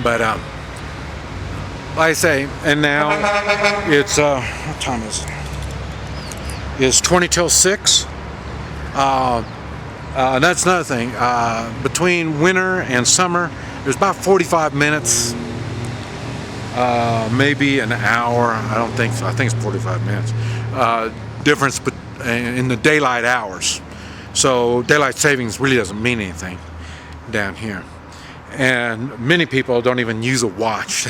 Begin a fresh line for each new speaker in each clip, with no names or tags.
But like I say, and now it's what time is it? It's 20 till 6. And that's another thing. Between winter and summer, there's about 45 minutes, maybe an hour. I don't think so. I think it's 45 minutes. Difference in the daylight hours. So daylight savings really doesn't mean anything down here. And many people don't even use a watch.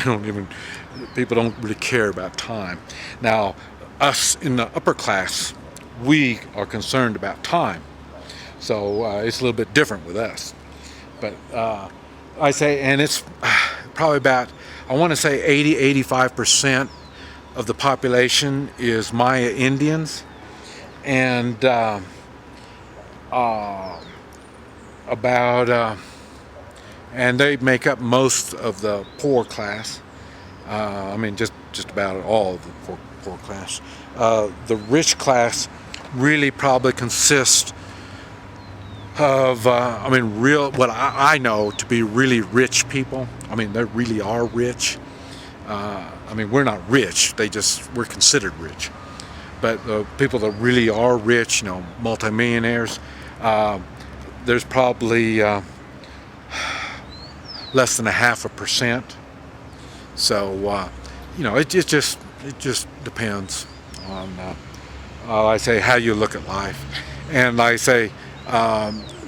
People don't really care about time. Now, us in the upper class, we are concerned about time. So it's a little bit different with us. But I say, and it's probably about, I want to say 85% of the population is Maya Indians. And and they make up most of the poor class. Just about all of the poor class. The rich class really probably consists of, what I know to be really rich people. They really are rich. We're not rich. We're considered rich. But the people that really are rich, multimillionaires, there's probably less than 0.5%. So, it just depends on, I say, how you look at life. And I say,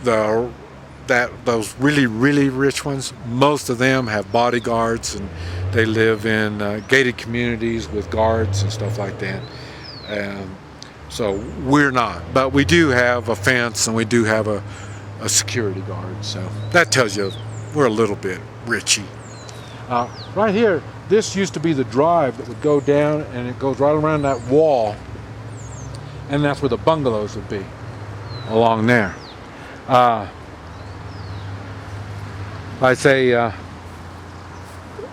those really, really rich ones, most of them have bodyguards, and they live in gated communities with guards and stuff like that. So we're not, but we do have a fence and we do have a security guard. So that tells you we're a little bit richy. Right here, this used to be the drive that would go down, and it goes right around that wall, and that's where the bungalows would be, along there. I say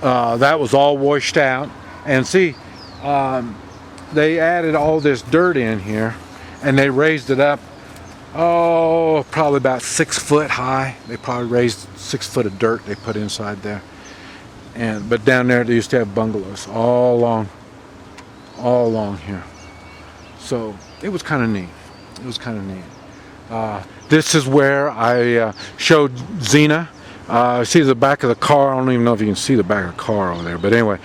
that was all washed out, and see, they added all this dirt in here, and they raised it up, probably about 6 foot high. They probably raised 6 foot of dirt they put inside there. But down there they used to have bungalows all along here. So it was kind of neat. This is where I showed Xena. See the back of the car. I don't even know if you can see the back of the car over there. But anyway,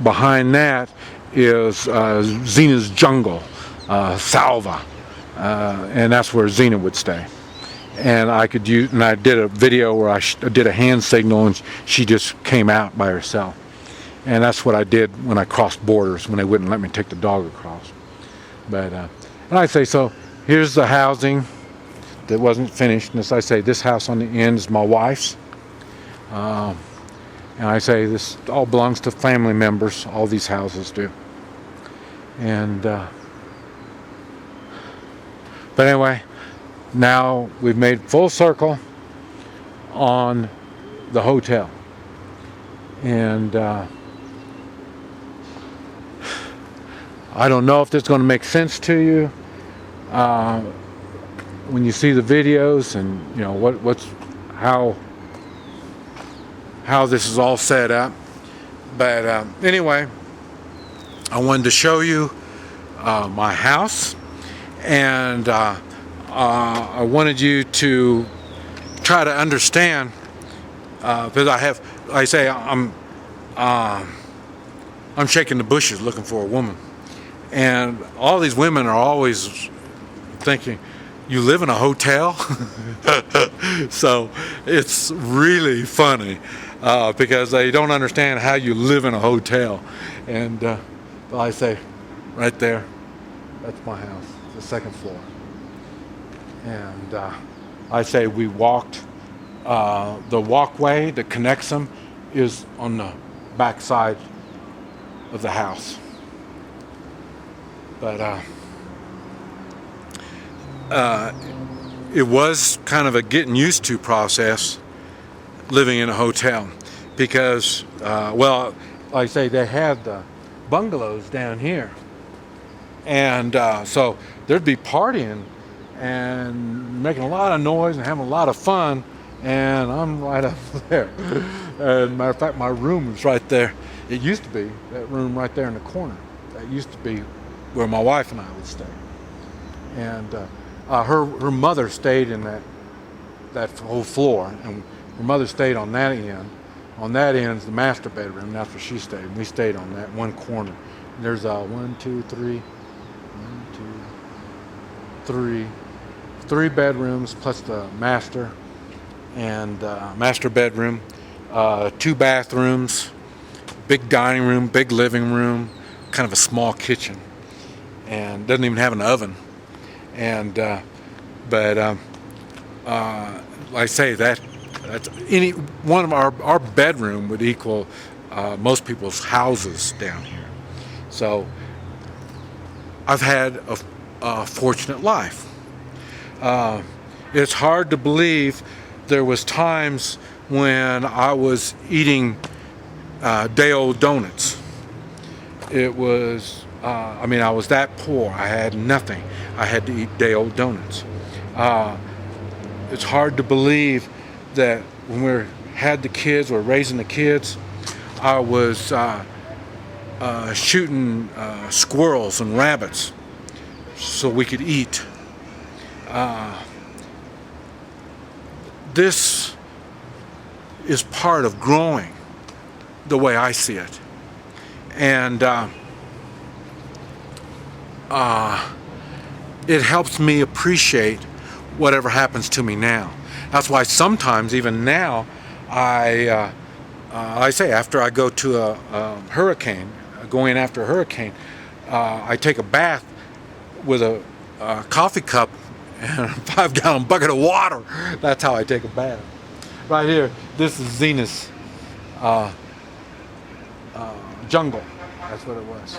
behind that is Xena's jungle, Salva, and that's where Xena would stay. And I did a video where I did a hand signal, and she just came out by herself. And that's what I did when I crossed borders, when they wouldn't let me take the dog across. But and I say, so here's the housing that wasn't finished. And as I say, this house on the end is my wife's. And I say this all belongs to family members. All these houses do. And but anyway, now we've made full circle on the hotel. And I don't know if this is going to make sense to you when you see the videos, and how this is all set up. But anyway, I wanted to show you my house, and I wanted you to try to understand, because I'm shaking the bushes looking for a woman, and all these women are always thinking, you live in a hotel? So it's really funny because they don't understand how you live in a hotel. And I say, right there, that's my house, the second floor. And I say we walked, the walkway that connects them is on the back side of the house. But it was kind of a getting used to process living in a hotel, because like I say, they had the bungalows down here, and so there'd be partying and making a lot of noise and having a lot of fun and I'm right up there. And matter of fact, my room is right there. It used to be that room right there in the corner. That used to be where my wife and I would stay. And her mother stayed in that whole floor, and her mother stayed on that end. On that end is the master bedroom. That's where she stayed. We stayed on that one corner. There's three bedrooms plus the master and master bedroom, 2 bathrooms, big dining room, big living room, kind of a small kitchen, and doesn't even have an oven. And like I say, that's any one of our bedroom would equal most people's houses down here. So I've had a fortunate life. It's hard to believe there was times when I was eating day-old donuts. It was, I was that poor. I had nothing. I had to eat day-old donuts. It's hard to believe that when we had the kids, or raising the kids, I was shooting squirrels and rabbits so we could eat. This is part of growing the way I see it. And it helps me appreciate whatever happens to me now. That's why sometimes, even now, I say after I go to a hurricane, going after a hurricane, I take a bath with a coffee cup and a 5-gallon bucket of water. That's how I take a bath. Right here, this is Zena's jungle. That's what it was.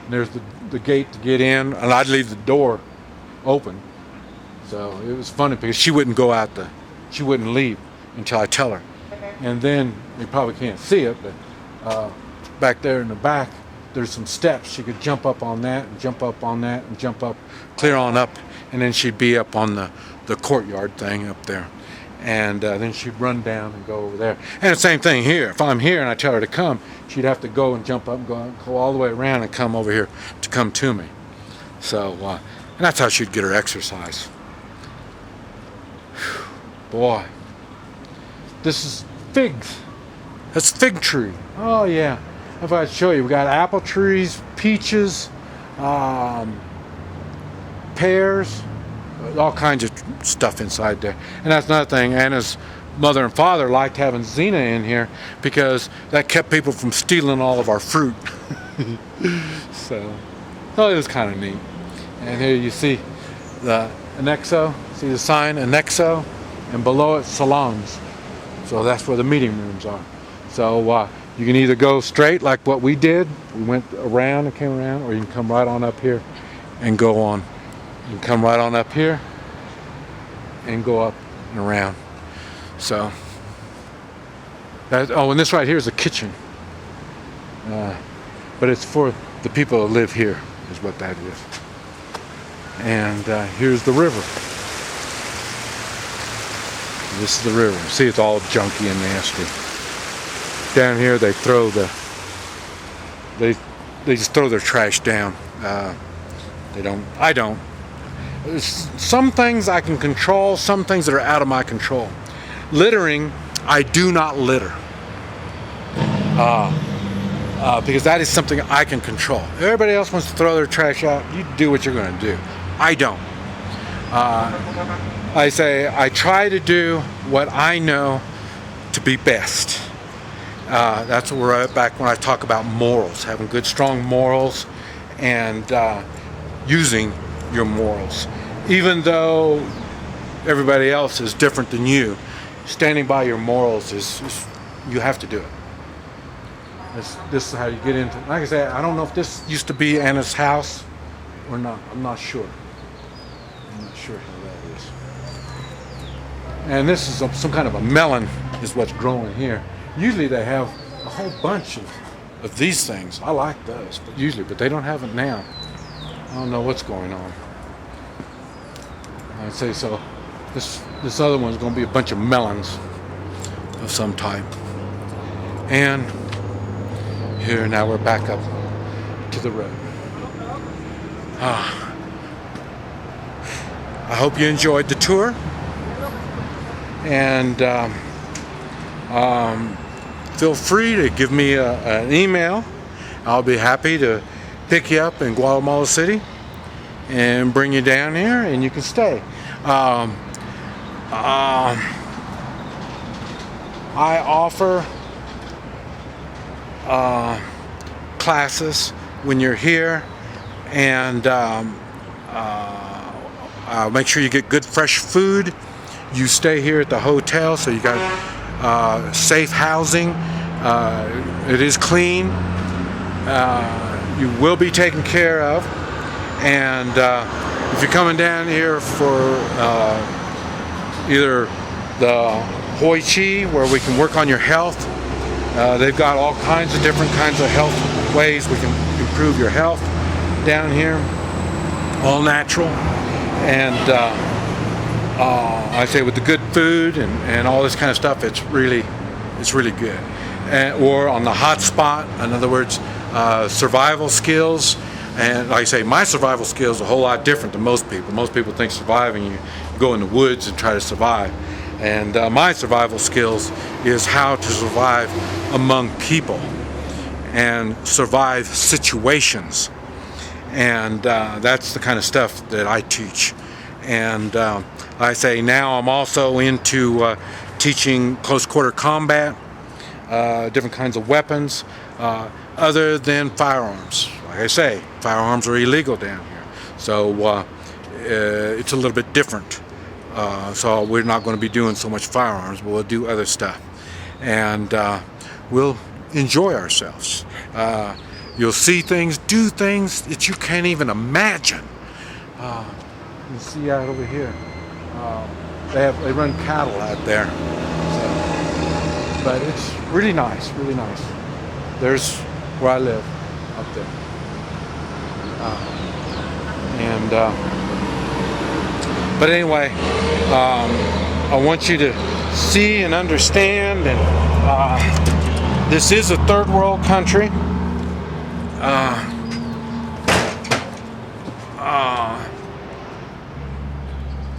And there's the gate to get in, and I'd leave the door open. So it was funny because she wouldn't go out she wouldn't leave until I tell her. And then, you probably can't see it, but back there in the back, there's some steps. She could jump up on that, and jump up on that, and jump up, clear on up, and then she'd be up on the courtyard thing up there. And then she'd run down and go over there. And the same thing here. If I'm here and I tell her to come, she'd have to go and jump up and go all the way around and come over here to come to me. So, and that's how she'd get her exercise. Boy, this is figs. That's fig tree. Oh yeah. If I show you, we got apple trees, peaches, pears, all kinds of stuff inside there. And that's another thing. Anna's mother and father liked having Zena in here because that kept people from stealing all of our fruit. So it was kind of neat. And here you see the Annexo. See the sign, Annexo, and below it, salons. So that's where the meeting rooms are. So you can either go straight like what we did. We went around and came around, or you can come right on up here and go on. You can come right on up here and go up and around. So and this right here is a kitchen. But it's for the people that live here, is what that is. And here's the river. This is the river. See, it's all junky and nasty. Down here, they just throw their trash down. I don't. There's some things I can control, some things that are out of my control. Littering, I do not litter. Because that is something I can control. Everybody else wants to throw their trash out. You do what you're going to do. I don't. I try to do what I know to be best. That's where we're at back when I talk about morals, having good, strong morals, and using your morals. Even though everybody else is different than you, standing by your morals is you have to do it. This is how you get into it. Like I said, I don't know if this used to be Anna's house or not. I'm not sure. I'm not sure how that is. And this is some kind of a melon is what's growing here. Usually they have a whole bunch of these things. I like those, but they don't have it now. I don't know what's going on. I'd say so. This other one's going to be a bunch of melons of some type. And here now we're back up to the road. I hope you enjoyed the tour, and feel free to give me an email. I'll be happy to pick you up in Guatemala City and bring you down here, and you can stay. I offer classes when you're here, and make sure you get good fresh food. You stay here at the hotel, so you got safe housing. It is clean. You will be taken care of, and if you're coming down here for either the Hoi Chi, where we can work on your health, they've got all kinds of different kinds of health ways we can improve your health down here, all natural, and I say with the good food and all this kind of stuff, it's really good. Or on the hot spot, in other words, survival skills. And like I say, my survival skills are a whole lot different than most people. Most people think surviving, you go in the woods and try to survive. And my survival skills is how to survive among people and survive situations. And that's the kind of stuff that I teach. And I say now I'm also into teaching close quarter combat, different kinds of weapons, other than firearms. Like I say, firearms are illegal down here, so it's a little bit different. So we're not going to be doing so much firearms, but we'll do other stuff, and we'll enjoy ourselves. You'll see things, do things that you can't even imagine. You see out over here, they run cattle out there, so, but it's really nice, really nice. There's where I live, up there. But anyway, I want you to see and understand, and this is a third world country.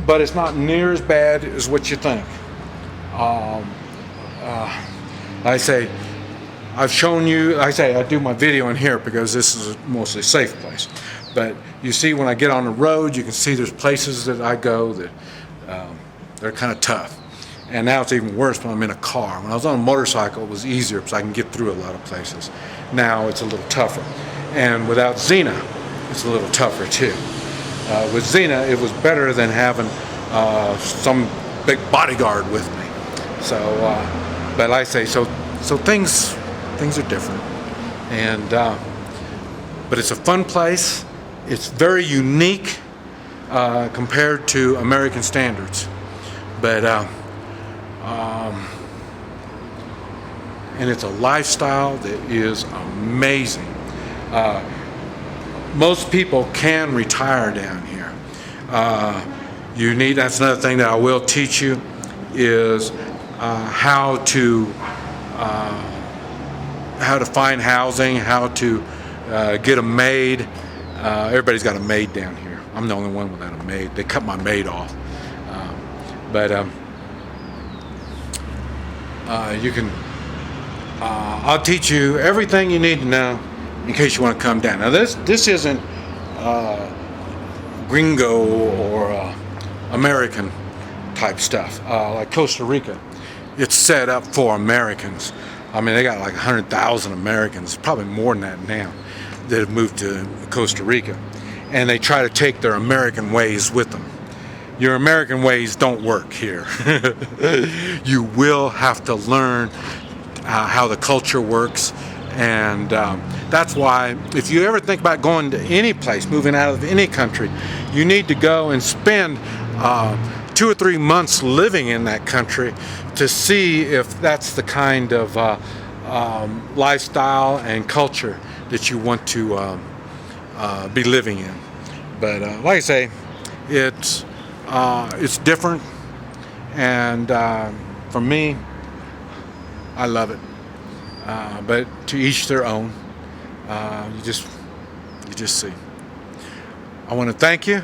But it's not near as bad as what you think. I say, I've shown you, I do my video in here because this is a mostly safe place. But you see when I get on the road, you can see there's places that I go that they're kind of tough. And now it's even worse when I'm in a car. When I was on a motorcycle, it was easier because I can get through a lot of places. Now it's a little tougher. And without Xena, it's a little tougher too. With Xena, it was better than having some big bodyguard with me. So, but I say, so things are different, and but it's a fun place. It's very unique compared to American standards, but and it's a lifestyle that is amazing. Most people can retire down here. That's another thing that I will teach you is how to find housing, how to get a maid. Everybody's got a maid down here. I'm the only one without a maid. They cut my maid off. But you can, I'll teach you everything you need to know in case you want to come down. Now this isn't gringo or American type stuff like Costa Rica. It's set up for Americans. I mean, they got like 100,000 Americans, probably more than that now, that have moved to Costa Rica, and they try to take their American ways with them. Your American ways don't work here. You will have to learn how the culture works. And that's why if you ever think about going to any place, moving out of any country, you need to go and spend 2 or 3 months living in that country to see if that's the kind of lifestyle and culture that you want to be living in. But like I say, it's different. And for me, I love it. But to each their own. You just see. I want to thank you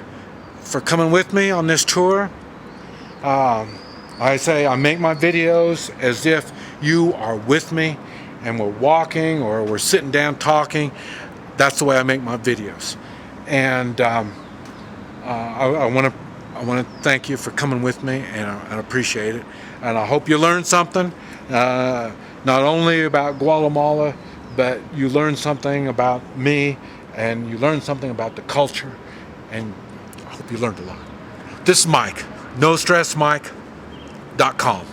for coming with me on this tour. I say I make my videos as if you are with me and we're walking or we're sitting down talking. That's the way I make my videos. And I want to thank you for coming with me, and I appreciate it. And I hope you learned something, not only about Guatemala, but you learned something about me, and you learned something about the culture, and I hope you learned a lot. This is Mike, NoStressMike.com.